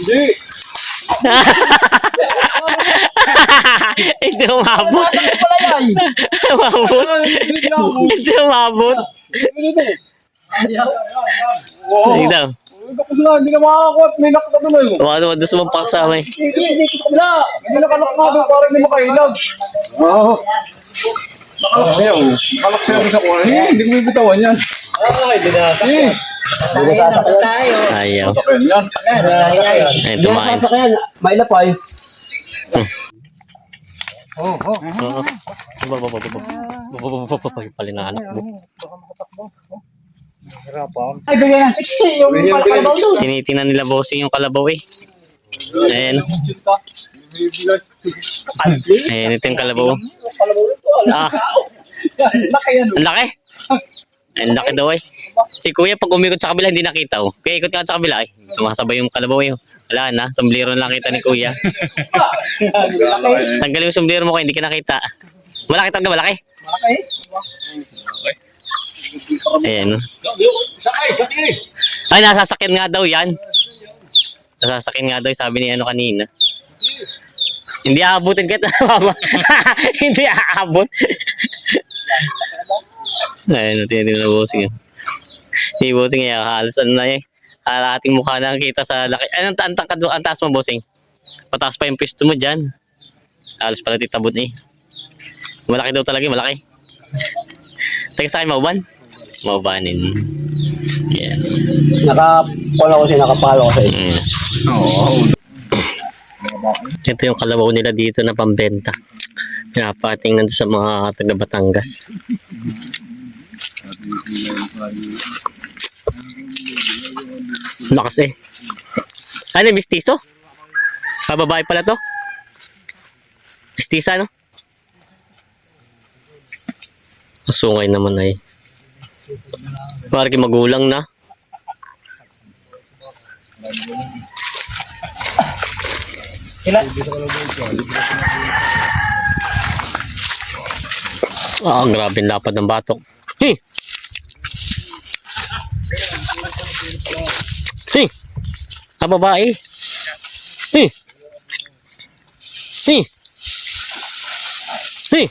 Hindi. Hindi umabot. Umabot. Hindi umabot. Oo. Hindi daw. Tapos na, hindi na makakakuha. May nakita doon eh. Wala sa mga paksa may. Hindi nakalak nga doon para hindi makailag. Oo. Nakalak siya. Nakalak siya sa kuha. Hindi ko bibitawan yan. Hindi na sasakyan. Hindi na sasakyan tayo. Ayaw. Sakyan yan. Ay, tumain. Sasakyan. Mailapay. Oo. Palinanak mo. Ay, bigyan ng 60. Yung palakalabaw doon. Tinitingnan nila bossing yung kalabaw eh. Ayan. Ayan, ito yung kalabaw. Ah, ang laki. Ang laki daw eh. Si kuya pag umikot sa kabila hindi nakita oh. Kaya ikot ka sa kabila eh. Tumakasabay yung kalabaw eh. Wala na, sombrero lang kita ni kuya. Tanggalin yung sombrero mo kaya hindi ka nakita. Malaki talaga, malaki. Ayan. Sakay. Ay, nasasakyan nga daw yan. Nasasakyan nga daw, sabi ni ano kanina. Hindi aabutin kita, mama. Hindi aabot. Ayun, natin na bossing. Hindi bossing, halos ano na eh. Ating mukha na kita sa laki. Anong ang taas mo, bossing? Pataas pa yung pisto mo dyan. Halos pala titabot eh. Malaki daw talaga, malaki. Teka sa akin, mauban? Maubanin. Yan. Nakapalo ko sa iyo. Oo. Ito yung kalabaw nila dito na pambenta. Pinapating nandun sa mga taga Batangas. Lakas eh. Ano, mistiso? Babae pala to? Mistisa, no? Masungay naman ay. Parang magulang na. Ah, grabe ang lapad ng batok. Hey! Hey! Ah, babae. Hey! Hey! Hey!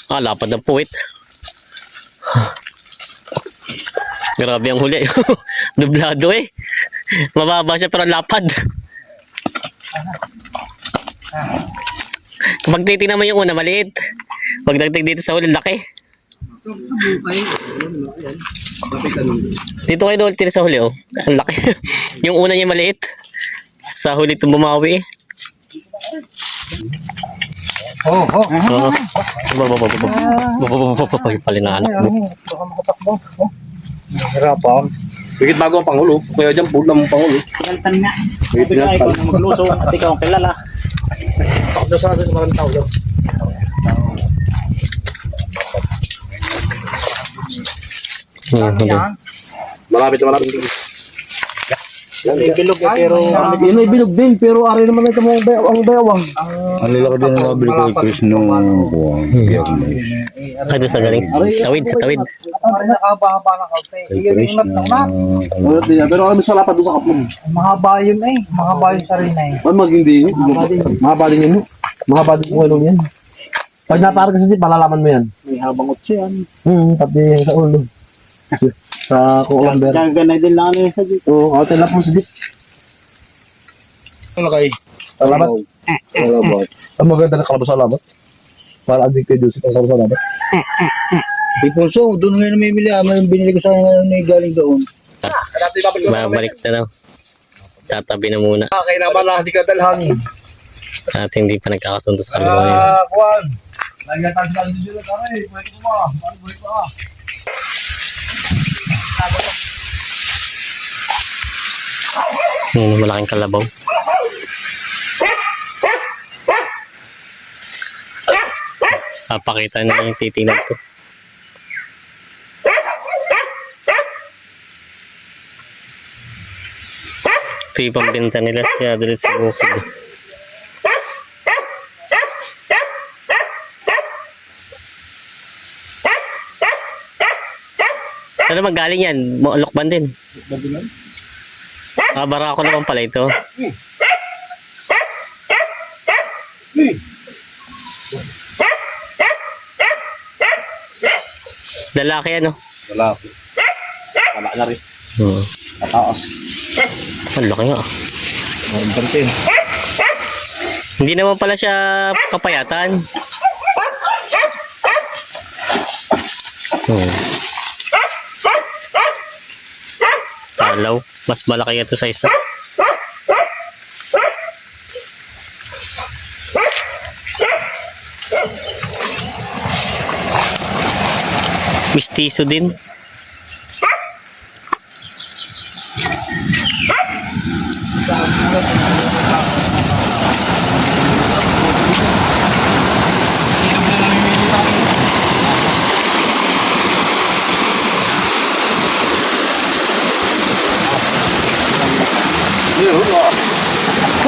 Ah, lapad ng puwit. Grabe ang huli. Dublado eh. Mababa siya pero lapad. Kapag titignan mo yung una, maliit. Pagdagdag dito sa huli, laki. Dito kayo doon tira sa huli, oh. Ang laki. Yung una niya maliit. Sa huli ito bumawi eh. Palinanak mo. Hirapan. Bigit bago ang Pangulo. Kaya dyan, pull ng Pangulo. Gantan nga. Sabi nga, ikaw na magluto at ikaw ang kilala. Ako sabi sa maraming tao daw. Malapit. May bilog eh, pero... Yan ay bilog din, pero ari naman ito ang bayawang. Ang laki din ang nabili ko Chris nung Ay, doon sa galing. Tawid, sa tawid. Nakababa ng kalte. Pero kami sa lapad doon sa kapon. Mahaba yun eh. Mahaba yun sa rin eh. Ay, hindi. Mahaba din yun. Mahaba din po yan. Pag natarag kasi, malalaman mo yan. May habang utsi yan. Pati sa ulo. Sa kulamber. Ganay din lang ano yun sa dito. Oo, hotel na po sa dip. Ano kay? Salamat. Ang maganda na kalabas sa labat. Para addicted doon sa kalabas sa labat. Di Pulso, doon ngayon namimili. May binili ko sa ngayon may galing doon. Babalik na daw. Tatabi na muna. Kaya naman lang, hindi ka dalhan. At hindi pa nagkakasundo sa kalabaw niya. Kuwan. Lagyan tayo sa dito na kami. Pwede ko ba? Pwede ko ba? Malaking kalabaw. Papakita na yung titingnan to. Ito yung pambenta nila kaya dilit sa bukid. Saan naman galing yan? Lokban din. Barako naman pala ito. Lalaki ano? Lalaki. Wala na rin. Mataas. Ang laki nga. Ang bantin. Hindi naman pala siya kapayatan. Talaw. Mas malaki ito sa isa. Mistiso din.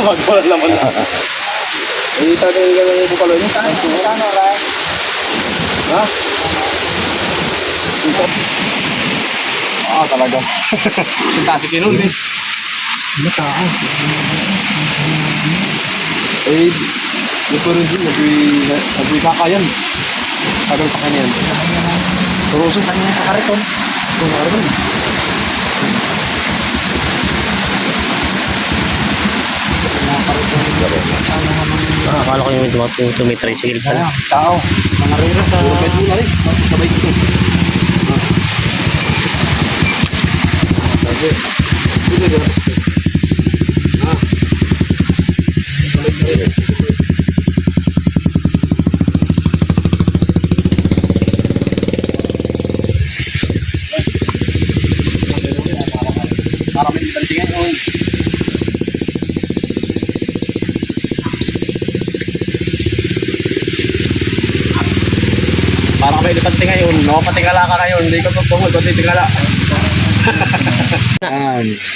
Magpala naman na. Eh, tagal ka lang yung pala niya. Ano, Ray? Ha? Ito. Talaga. Sintasi kinun eh. Matao. Eh, ito rin din. Nagwisaka yan. Tagal sa kanya yan. Turusin. Kanya sa kariton. Ito nga rin. Akala ko yung tumitricycle pala. Tao. Mga rero sa... Bed mo na rin. Sabay dito. Sabi. Dito na. Sabay na rin. Para may itantingan yun. Para may ilipante ngayon, no? Patingala ka ngayon, hindi ka tutungod, pati tingala.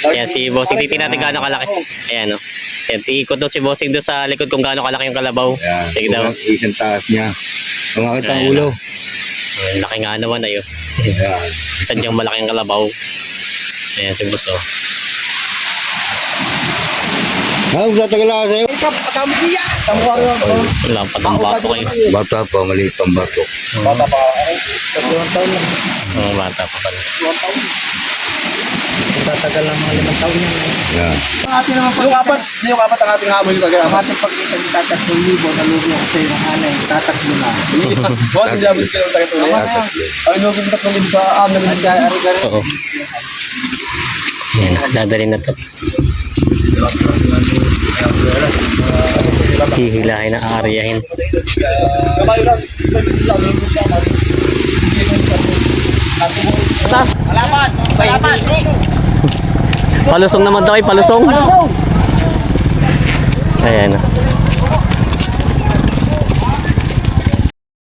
Ayan si Bossing, titignan natin gaano kalaki. Ayan o. Ayan, tiikot doon si Bossing doon sa likod kung gaano kalaki yung kalabaw. Yan. Sige daw. Isang taas niya. Umakit ang Ayan. ulo. Ayan, laki nga naman ayo. Yan. Sadyang malaki ang kalabaw. Ayan si Boss o. Tatagal ako sa'yo. Wala patang bato kayo. Bata pa, maliit pang bato. Bata pa. Bata pa pala. Tatagal lang mga 5 taon yan. Yan. Yung apat ang ating hamon dito. Ang ating pagkita ni Tatas ng libo, nalubi ako sa'yo ng alay. Tatakbo na. Buwan, hindi abot ka ng tagat ulit. Ay, nung kita kong sa amin na nag-ari-gari. Oo. Ayan, dadalhin na to. Hihilahin na aaryahin. Malapan! Palusong naman daw ay palusong. Ayan.